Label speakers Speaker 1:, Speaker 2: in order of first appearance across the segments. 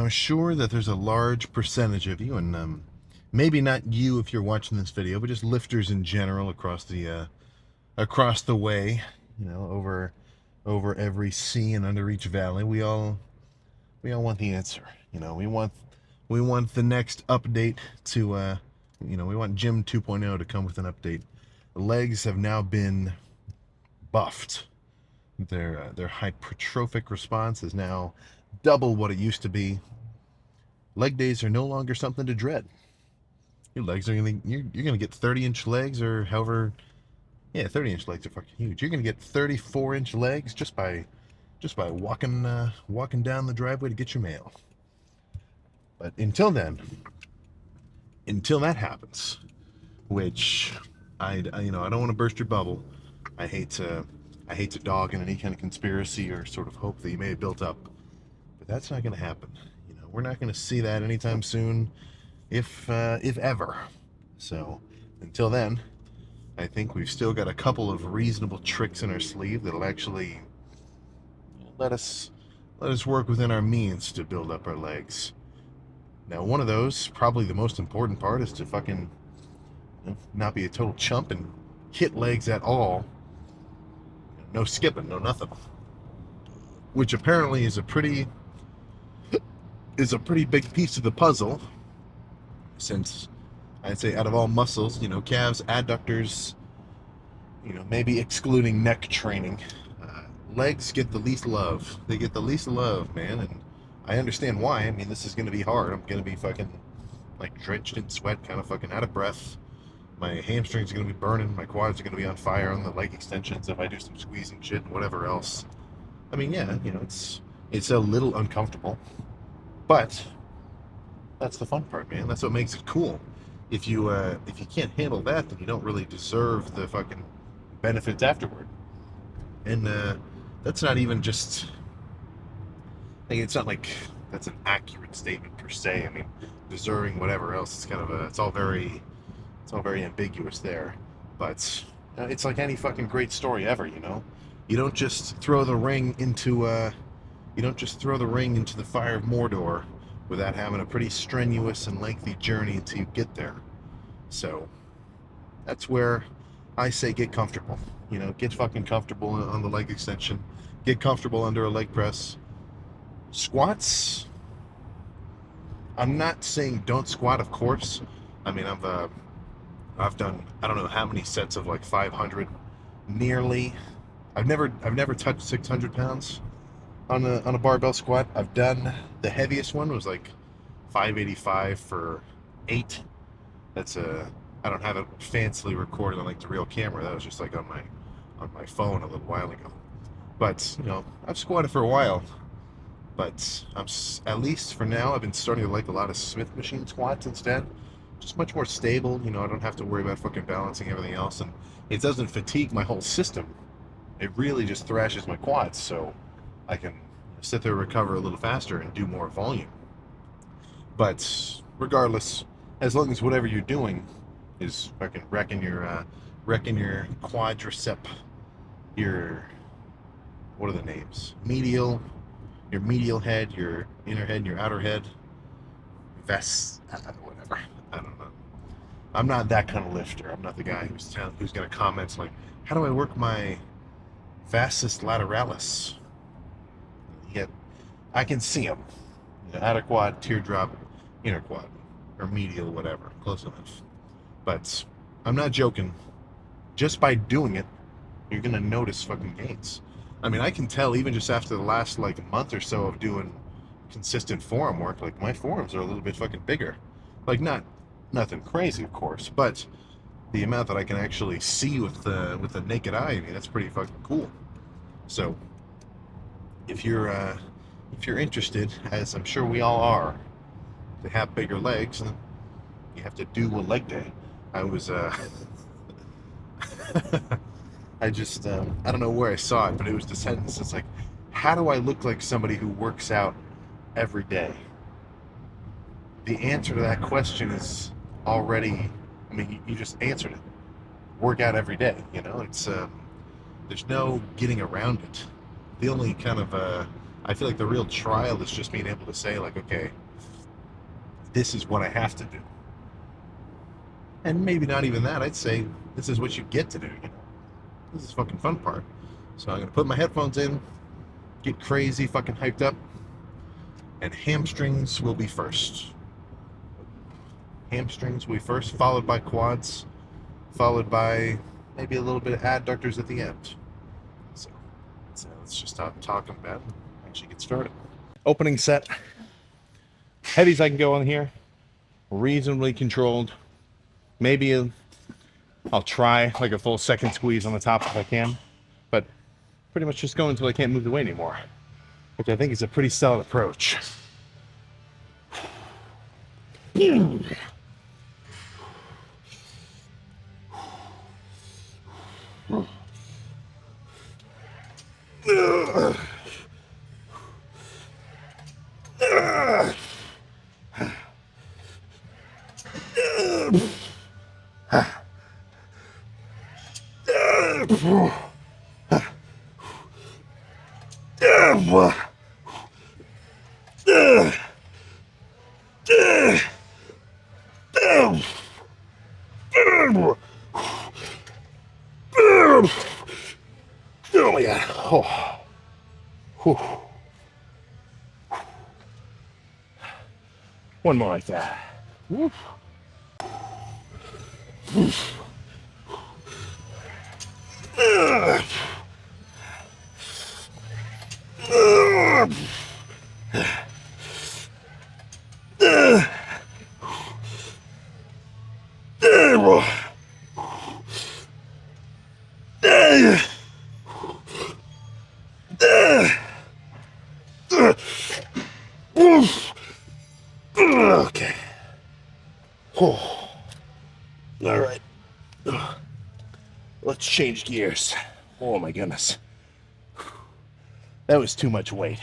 Speaker 1: I'm sure that there's a large percentage of you, and maybe not you if you're watching this video, but just lifters in general across the way, over every sea and under each valley. We all want the answer. We want the next update to we want Gym 2.0 to come with an update. The legs have now been buffed. Their hypertrophic response is now double what it used to be. Leg days are no longer something to dread. Your legs are you're gonna get 30-inch legs, or however. Yeah, 30-inch legs are fucking huge. You're gonna get 34-inch legs just by walking down the driveway to get your mail. But until that happens, which I don't want to burst your bubble. I hate to dog in any kind of conspiracy or sort of hope that you may have built up, but that's not going to happen. We're not going to see that anytime soon, if ever. So until then, I think we've still got a couple of reasonable tricks in our sleeve that'll actually let us work within our means to build up our legs. Now, one of those, probably the most important part, is to fucking not be a total chump and hit legs at all. No skipping, no nothing. Which apparently is a pretty big piece of the puzzle, since I'd say out of all muscles, calves, adductors, maybe excluding neck training, legs get the least love. They get the least love, man, and I understand why. I mean, this is going to be hard. I'm going to be fucking, like, drenched in sweat, kind of fucking out of breath. My hamstrings are going to be burning. My quads are going to be on fire on the leg extensions if I do some squeezing shit and whatever else. I mean, yeah, it's a little uncomfortable, but that's the fun part, man. That's what makes it cool. If you can't handle that, then you don't really deserve the fucking benefits afterward. And that's not even just. I mean, it's not like that's an accurate statement per se. I mean, deserving whatever else. It's all very ambiguous there. But it's like any fucking great story ever. You don't just throw the ring into the fire of Mordor without having a pretty strenuous and lengthy journey until you get there. So that's where I say get comfortable. Get fucking comfortable on the leg extension. Get comfortable under a leg press. Squats, I'm not saying don't squat, of course. I mean, I've done, I don't know how many sets of like 500, nearly. I've never touched 600 pounds on a barbell squat. I've done, the heaviest one was like 585 for 8. I don't have it fancily recorded on like the real camera. That was just like on my phone a little while ago. But I've squatted for a while. But at least for now, I've been starting to like a lot of Smith machine squats instead. Just much more stable. I don't have to worry about fucking balancing everything else, and it doesn't fatigue my whole system. It really just thrashes my quads, so I can sit there, recover a little faster, and do more volume. But regardless, as long as whatever you're doing is fucking wrecking your quadricep, what are the names? Your medial head, your inner head, and your outer head. Whatever. I don't know. I'm not that kind of lifter. I'm not the guy who's going to comment like, how do I work my vastus lateralis? Yet, I can see them. Outer quad, teardrop, inner quad, or medial, whatever. Close enough. But I'm not joking. Just by doing it, you're going to notice fucking gains. I mean, I can tell even just after the last like month or so of doing consistent forearm work, like my forearms are a little bit fucking bigger. Like nothing crazy, of course, but the amount that I can actually see with the naked eye, I mean, that's pretty fucking cool. So if you're interested, as I'm sure we all are, to have bigger legs, then you have to do a leg day. I was I just, I don't know where I saw it, but it was the sentence. It's like, how do I look like somebody who works out every day? The answer to that question is already, I mean, you just answered it. Work out every day, It's, there's no getting around it. The only kind of, I feel like the real trial is just being able to say, like, okay, this is what I have to do. And maybe not even that. I'd say this is what you get to do. You know, this is the fucking fun part. So I'm gonna put my headphones in, get crazy, fucking hyped up, and hamstrings will be first. Hamstrings will be first, followed by quads, followed by maybe a little bit of adductors at the end. So let's just stop talking about it and actually get started. Opening set. Heavies I can go on here. Reasonably controlled. Maybe I'll try like a full second squeeze on the top if I can. But pretty much just go until I can't move the weight anymore, which I think is a pretty solid approach. Oh my god. Oh. Whew. One more like that. Woo. Okay. Oh. All right. Let's change gears. Oh my goodness. That was too much weight.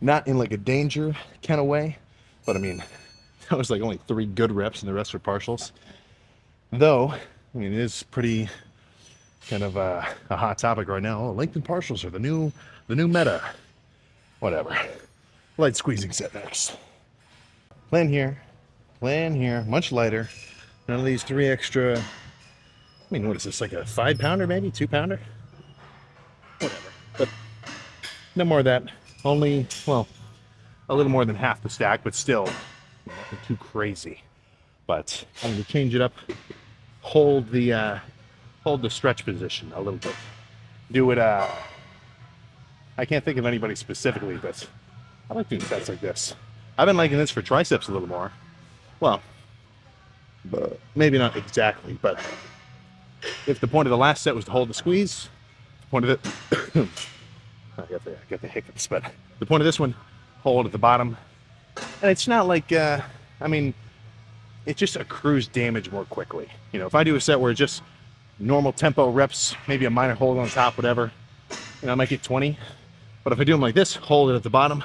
Speaker 1: Not in like a danger kind of way, but I mean, that was like only 3 good reps and the rest were partials. Though, I mean, it is pretty kind of a hot topic right now. Oh, length and partials are the new meta. Whatever. Light squeezing set next. Plan here, much lighter. None of these 3 extra. I mean, what is this, like a 5-pounder maybe? 2-pounder? Whatever. But no more of that. Only, well, a little more than half the stack, but still nothing too crazy. But I'm going to change it up. Hold the stretch position a little bit. Do it, I can't think of anybody specifically, but I like doing sets like this. I've been liking this for triceps a little more. Well, maybe not exactly, but if the point of the last set was to hold the squeeze, the point of it, I got the hiccups, but the point of this one, hold at the bottom. And it's not like, I mean, it just accrues damage more quickly. You know, if I do a set where it's just normal tempo reps, maybe a minor hold on top, whatever, you know, I might get 20. But if I do them like this, hold it at the bottom,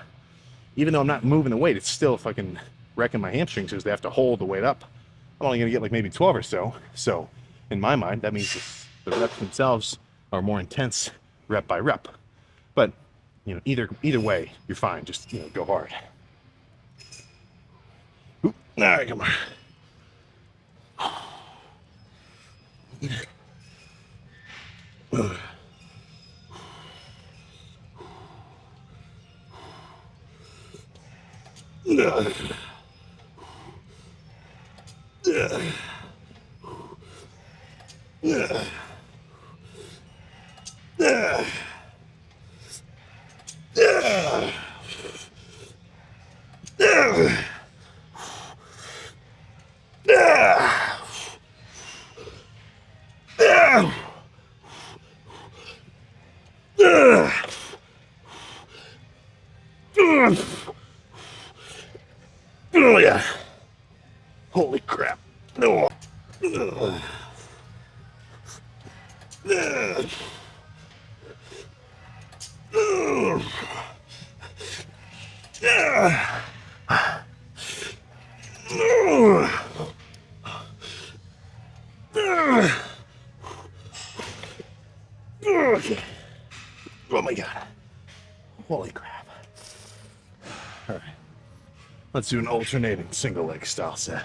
Speaker 1: even though I'm not moving the weight, it's still fucking wrecking my hamstrings because they have to hold the weight up. I'm only going to get like maybe 12 or so. So in my mind, that means the reps themselves are more intense rep by rep. But, you know, either way, you're fine. Just, you know, go hard. Oop. All right, come on. Oh yeah. Holy crap. No. Oh my god. Holy crap. All right. Let's do an alternating single leg style set.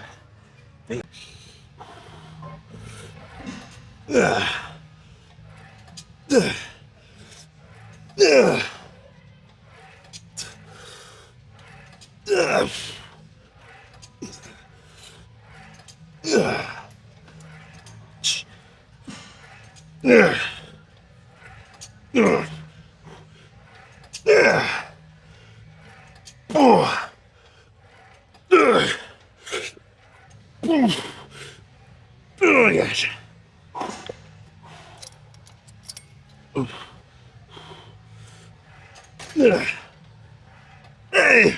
Speaker 1: Oh, gosh. Hey.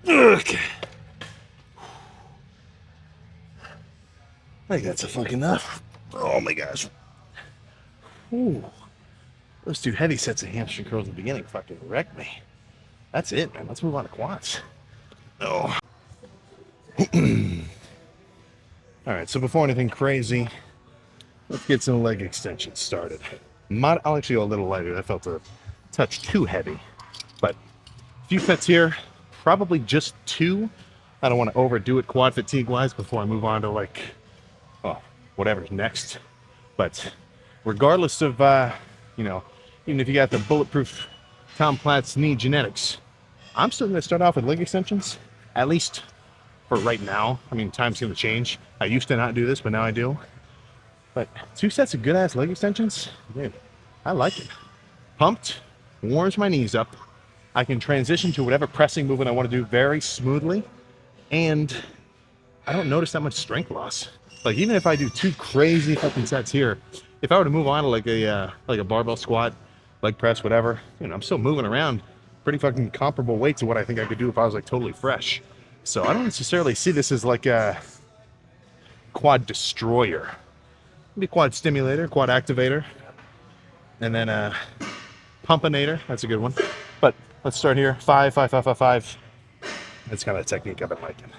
Speaker 1: Okay. I think that's a fuck enough. Oh my gosh. Ooh. Those two heavy sets of hamstring curls in the beginning fucking wrecked me. That's it, man. Let's move on to quads. Oh. Alright, so before anything crazy, let's get some leg extensions started. I'll actually go a little lighter. That felt a touch too heavy. But a few sets here, probably just two. I don't want to overdo it quad fatigue-wise before I move on to like, oh, whatever's next. But regardless of, you know, even if you got the bulletproof Tom Platz knee genetics, I'm still going to start off with leg extensions, at least for right now. I mean, time's going to change. I used to not do this, but now I do. But 2 sets of good-ass leg extensions, dude, I like it. Pumped, warms my knees up. I can transition to whatever pressing movement I want to do very smoothly, and I don't notice that much strength loss. Like, even if I do 2 crazy fucking sets here, if I were to move on to like a barbell squat, leg press, whatever, you know, I'm still moving around pretty fucking comparable weight to what I think I could do if I was like totally fresh. So I don't necessarily see this as like a quad destroyer. Maybe quad stimulator, quad activator, and then pumpinator. That's a good one. But let's start here. 5, 5, 5, 5, 5. That's kind of the technique I've been liking.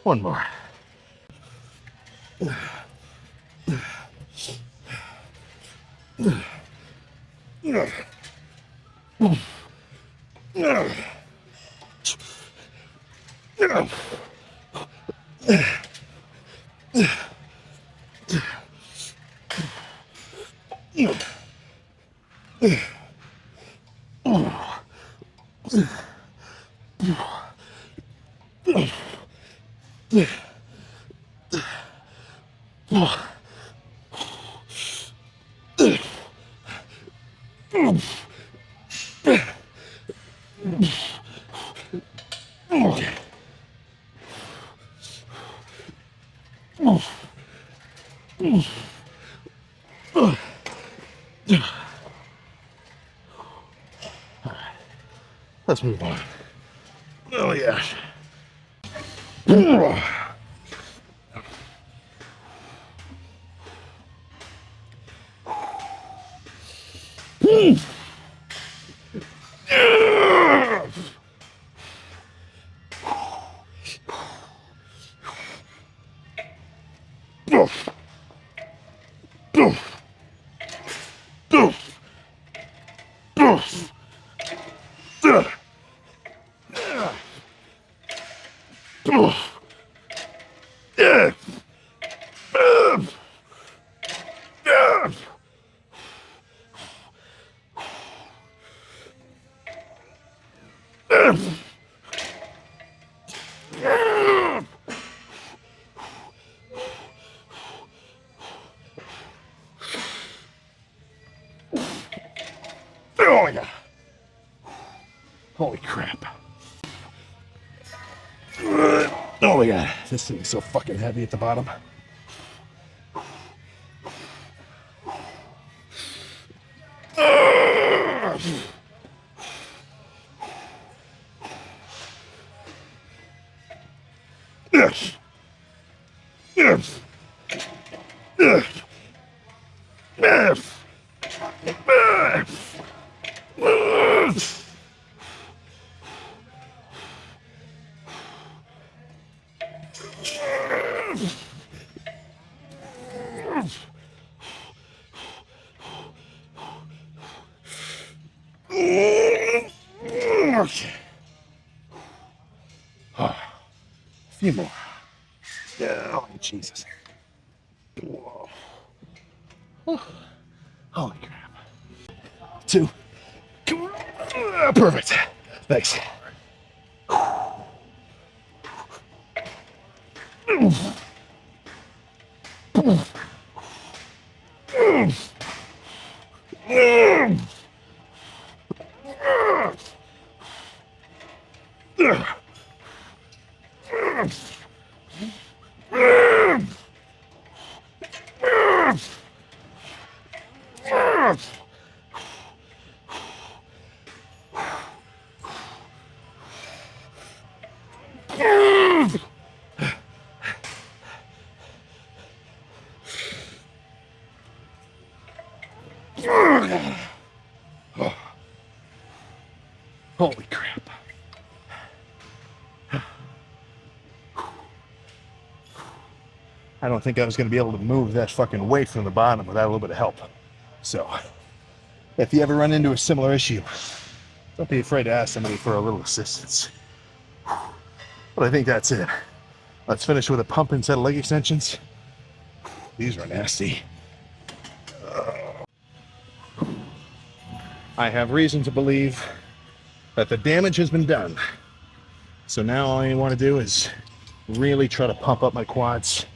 Speaker 1: One more. Let's move on. Oh yeah. Oh yeah. Holy crap. Oh my god, this thing is so fucking heavy at the bottom. Okay. A few more. Oh, Jesus. Whoa. Holy crap. 2. Perfect. Thanks. Holy crap. I don't think I was going to be able to move that fucking weight from the bottom without a little bit of help. So, if you ever run into a similar issue, don't be afraid to ask somebody for a little assistance. But I think that's it. Let's finish with a pump and set of leg extensions. These are nasty. I have reason to believe that the damage has been done. So now all I want to do is really try to pump up my quads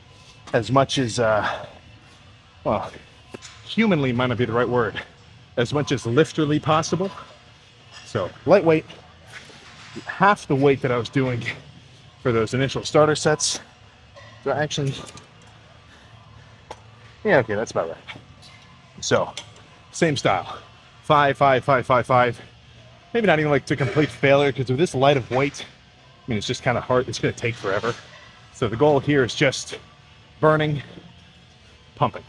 Speaker 1: as much as, well, humanly might not be the right word, as much as lifterly possible. So lightweight, half the weight that I was doing for those initial starter sets. So actually, yeah, okay, that's about right. So, same style, 5, 5, 5, 5, 5. Maybe not even like to complete failure, because with this light of weight, I mean, it's just kind of hard. It's going to take forever. So the goal here is just burning, pumping.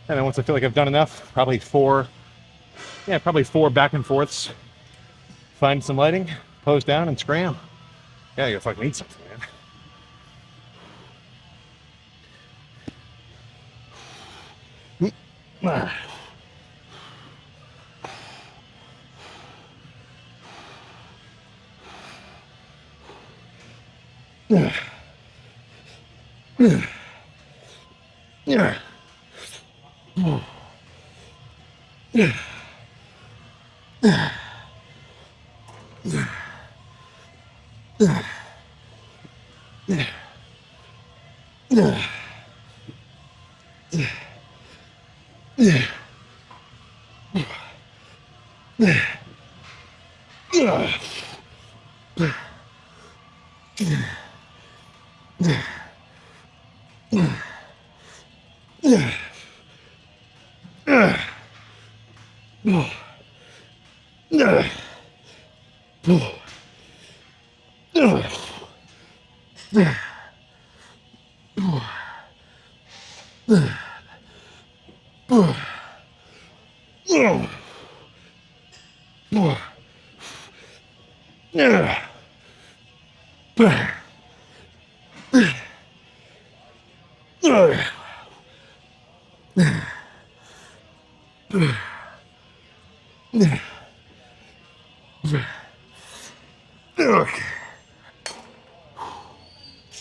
Speaker 1: And then once I feel like I've done enough, probably 4 back and forths. Find some lighting, pose down, and scram. Yeah, you fucking eat something, man. Okay.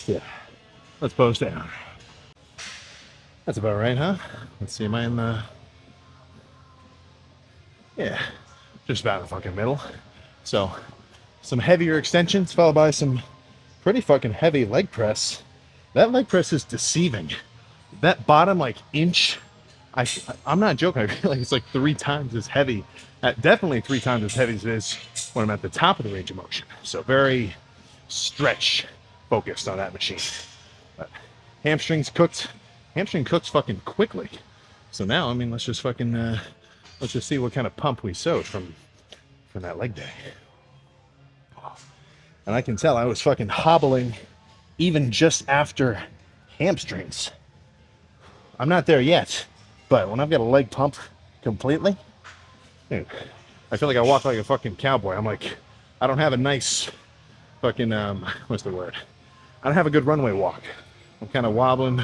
Speaker 1: Yeah, let's pose down. That's about right, huh? Let's see, am I in the... Yeah, just about in the fucking middle. So, some heavier extensions followed by some pretty fucking heavy leg press. That leg press is deceiving. That bottom like inch, I'm not joking. I feel like it's like 3 times as heavy. Definitely 3 times as heavy as it is when I'm at the top of the range of motion. So very stretch focused on that machine. But hamstrings cooked. Hamstring cooks fucking quickly. So now, I mean, let's just fucking let's just see what kind of pump we sewed from that leg day. And I can tell I was fucking hobbling even just after hamstrings. I'm not there yet, but when I've got a leg pump completely, dude, I feel like I walk like a fucking cowboy. I'm like, I don't have a nice fucking, what's the word? I don't have a good runway walk. I'm kind of wobbling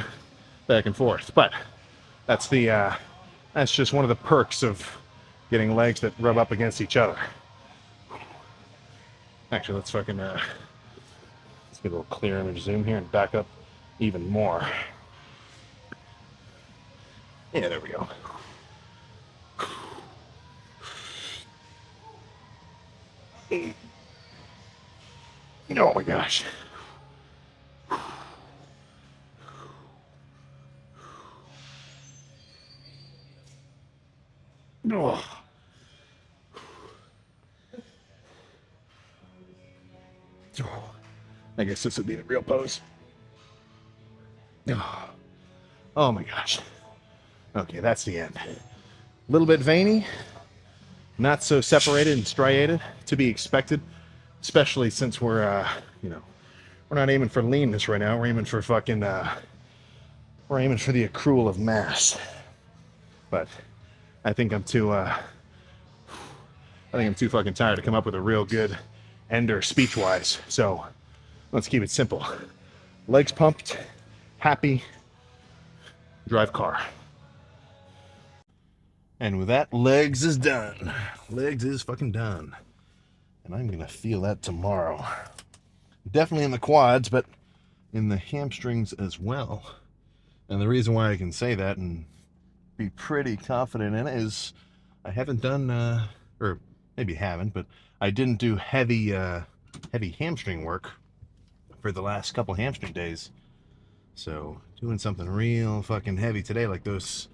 Speaker 1: back and forth, but that's just one of the perks of getting legs that rub up against each other. Actually, let's fucking, let's get a little clear image zoom here and back up even more. Yeah, there we go. Oh my gosh. Oh. I guess this would be the real pose. Oh my gosh. Okay, that's the end. A little bit veiny, not so separated and striated, to be expected, especially since we're, we're not aiming for leanness right now. We're aiming for fucking, we're aiming for the accrual of mass. But I think I'm too fucking tired to come up with a real good ender speech-wise. So let's keep it simple. Legs pumped, happy, drive car. And with that, legs is done. Legs is fucking done. And I'm gonna feel that tomorrow. Definitely in the quads, but in the hamstrings as well. And the reason why I can say that and be pretty confident in it is I haven't done, or maybe haven't, but I didn't do heavy hamstring work for the last couple hamstring days. So doing something real fucking heavy today, like those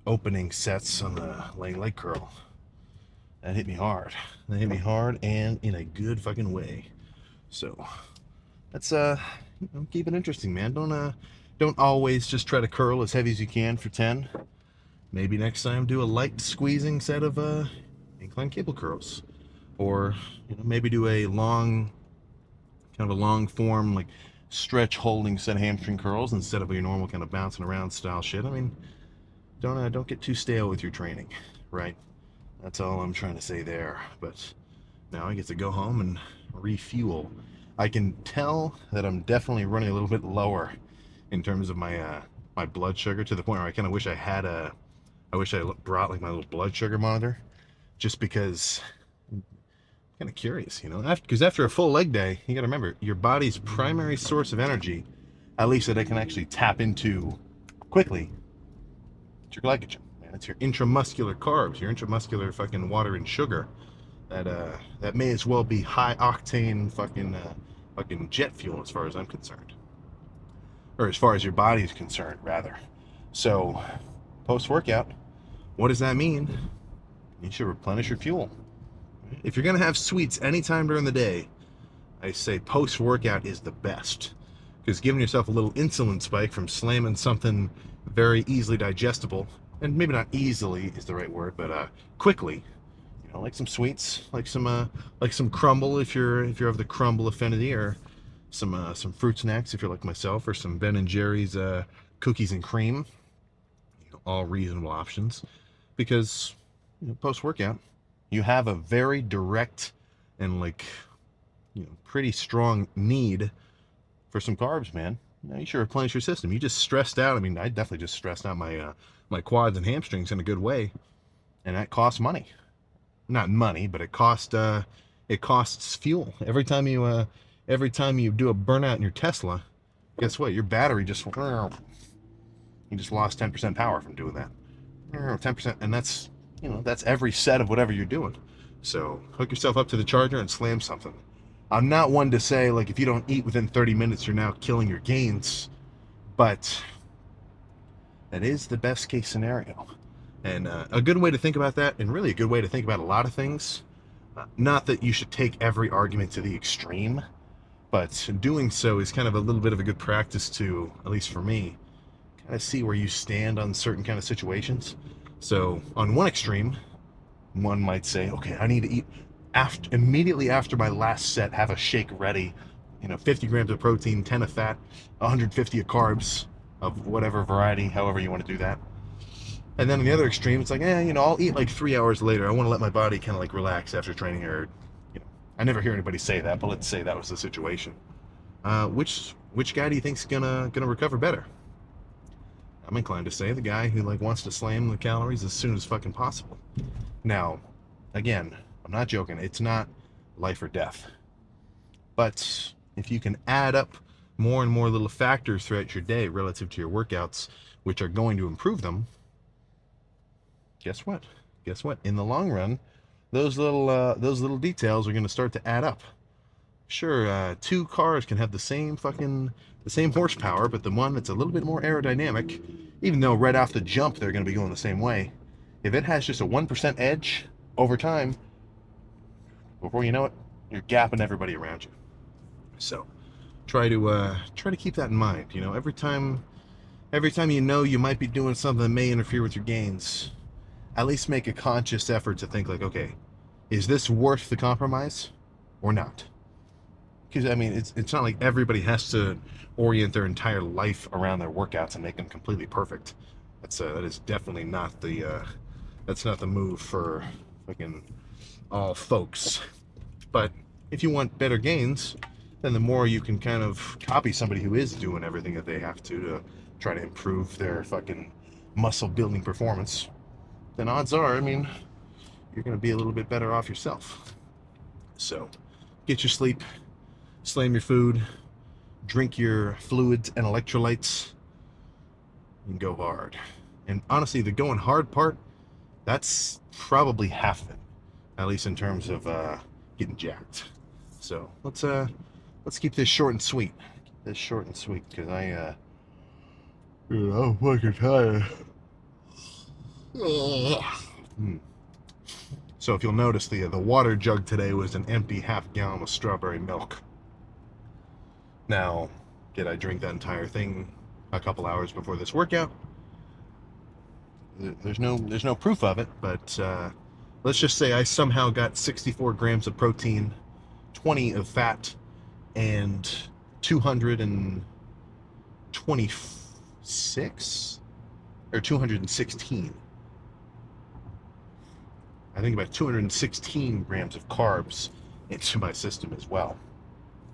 Speaker 1: opening sets on the leg curl, that hit me hard. That hit me hard and in a good fucking way. So that's keep it interesting, man. Don't always just try to curl as heavy as you can for 10. Maybe next time do a light squeezing set of incline cable curls, or maybe do a long form like stretch holding set of hamstring curls instead of your normal kind of bouncing around style shit. I mean, don't get too stale with your training, right? That's all I'm trying to say there. But now I get to go home and refuel. I can tell that I'm definitely running a little bit lower in terms of my my blood sugar, to the point where I kind of wish I had brought like my little blood sugar monitor, just because I'm kind of curious, because after a full leg day, you got to remember your body's primary source of energy, at least that it can actually tap into quickly, it's your glycogen. It's your intramuscular carbs, your intramuscular fucking water and sugar. That may as well be high octane fucking jet fuel as far as I'm concerned, or as far as your body is concerned, rather. So, post workout, what does that mean? You should replenish your fuel. If you're gonna have sweets anytime during the day, I say post-workout is the best, because giving yourself a little insulin spike from slamming something very easily digestible, and maybe not easily is the right word, but quickly, like some sweets, like some crumble if you're of the crumble affinity, or some fruit snacks if you're like myself, or some Ben and Jerry's cookies and cream. All reasonable options, because post workout you have a very direct and pretty strong need for some carbs, man. You should replenish your system. You just stressed out. I mean, I definitely just stressed out my quads and hamstrings in a good way, and that costs money. Not money, but it costs fuel. Every time you do a burnout in your Tesla, guess what? Your battery you just lost 10% power from doing that. 10%, and that's every set of whatever you're doing. So hook yourself up to the charger and slam something. I'm not one to say, like, if you don't eat within 30 minutes, you're now killing your gains, but that is the best case scenario. And a good way to think about that, and really a good way to think about a lot of things, not that you should take every argument to the extreme, but doing so is kind of a little bit of a good practice to, at least for me, kind of see where you stand on certain kind of situations. So on one extreme, one might say, okay, I need to eat immediately after my last set, have a shake ready, 50 grams of protein, 10 of fat, 150 of carbs of whatever variety, however you want to do that. And then on the other extreme, it's like, I'll eat like 3 hours later. I want to let my body kind of like relax after training, or, I never hear anybody say that, but let's say that was the situation. Which guy do you think's gonna recover better? I'm inclined to say the guy who wants to slam the calories as soon as fucking possible. Now, again, I'm not joking. It's not life or death. But if you can add up more and more little factors throughout your day relative to your workouts, which are going to improve them, guess what? Guess what? In the long run, those little details are going to start to add up. Sure, two cars can have the same horsepower, but the one that's a little bit more aerodynamic, even though right off the jump they're going to be going the same way, if it has just a 1% edge over time, before you know it, you're gapping everybody around you. So try to keep that in mind. Every time you might be doing something that may interfere with your gains, at least make a conscious effort to think like, okay, is this worth the compromise or not? Because I mean, it's not like everybody has to orient their entire life around their workouts and make them completely perfect. That is definitely not the move for fucking all folks. But if you want better gains, then the more you can kind of copy somebody who is doing everything that they have to try to improve their fucking muscle building performance, then odds are, I mean, you're going to be a little bit better off yourself. So get your sleep, slam your food, drink your fluids and electrolytes, and go hard. And honestly, the going hard part, that's probably half of it, at least in terms of getting jacked. So let's keep this short and sweet. Because I'm fucking tired. So if you'll notice, the water jug today was an empty half-gallon of strawberry milk. Now, did I drink that entire thing a couple hours before this workout? There's no proof of it, but let's just say I somehow got 64 grams of protein, 20 of fat, and 226 or 216. I think about 216 grams of carbs into my system as well.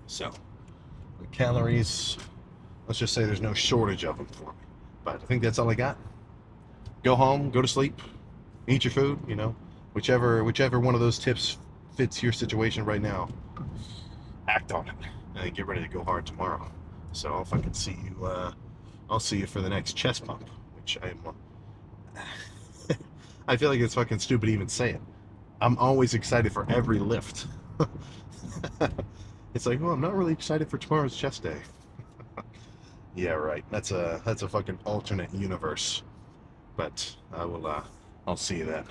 Speaker 1: So the calories, let's just say there's no shortage of them for me. But I think that's all I got. Go home, go to sleep, eat your food, whichever one of those tips fits your situation right now. Act on it and get ready to go hard tomorrow. So I'll fucking see you. I'll see you for the next chest pump, which I'm. I feel like it's fucking stupid to even say it. I'm always excited for every lift. It's like, well, I'm not really excited for tomorrow's chest day. Yeah, right. That's a fucking alternate universe. But I'll see you then.